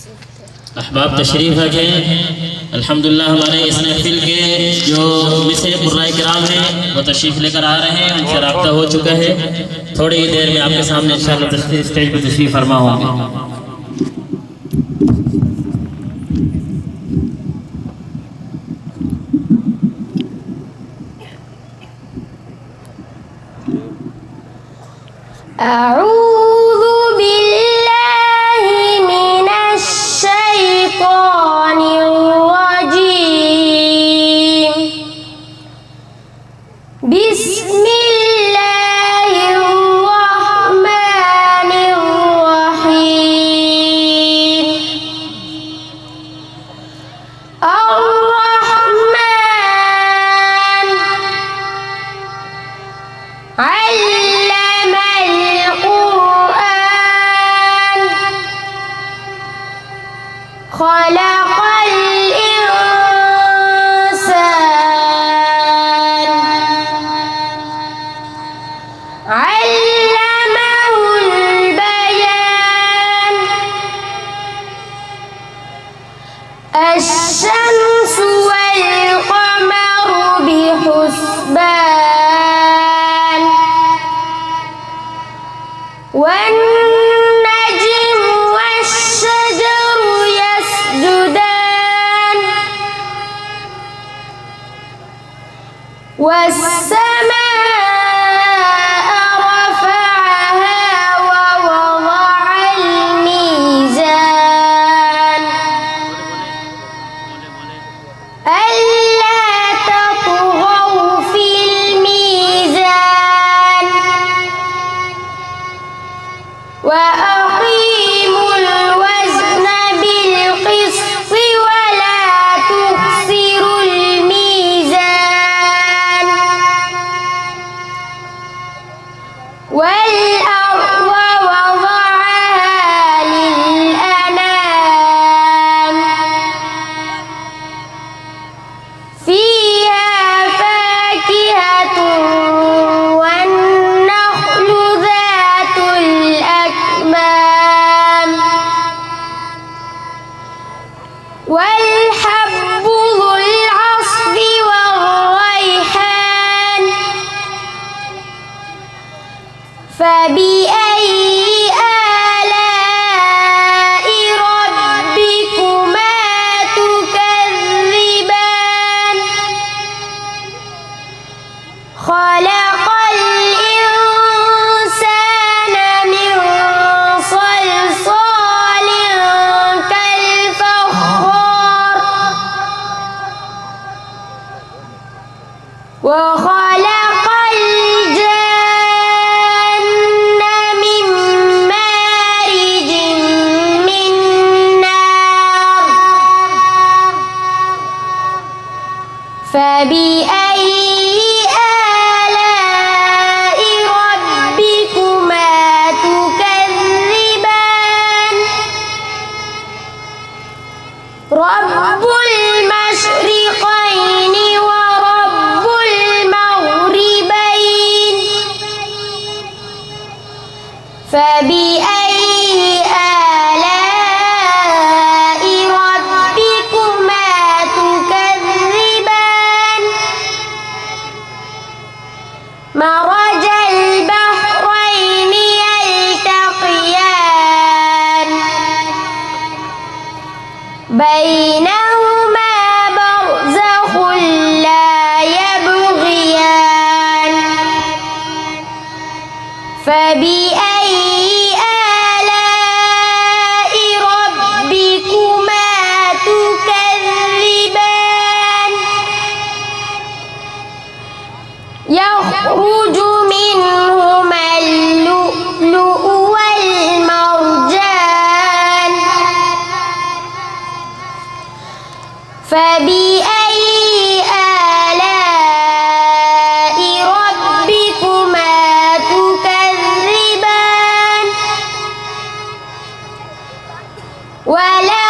अहबाब तशरीफ़ रखें। अल्हम्दुलिल्लाह हमारे इस महफिल के जो मिसे कुर्राए किराम हैं वो तशरीफ़ लेकर आ रहे हैं, उनसे रब्ता हो चुका है। थोड़ी ही देर में आपके सामने इंशाअल्लाह स्टेज पर तशरीफ़ फरमा होंगे। الشمس والقمر بحسبان والنجم والشجر يسجدان والسماء وأقيموا الوزن بالقسط ولا تخسروا الميزان والأرض وضعها للأنام فيها فاكهة والحب ذو العصف والريحان فبأي آلاء ربكما تكذبان خلق الإنسان من صلصال وخلق الجن من مارج من نار فبأي آلاء ربكما تكذبان رب المشرقين فبأي آلاء ربكما تكذبان مرج البحرين يلتقيان بينهما برزخ لا يبغيان فبأي آلاء ربكما تكذبان يخرج منهما اللؤلؤ والمرجان فبأي آلاء ربكما تكذبان ولا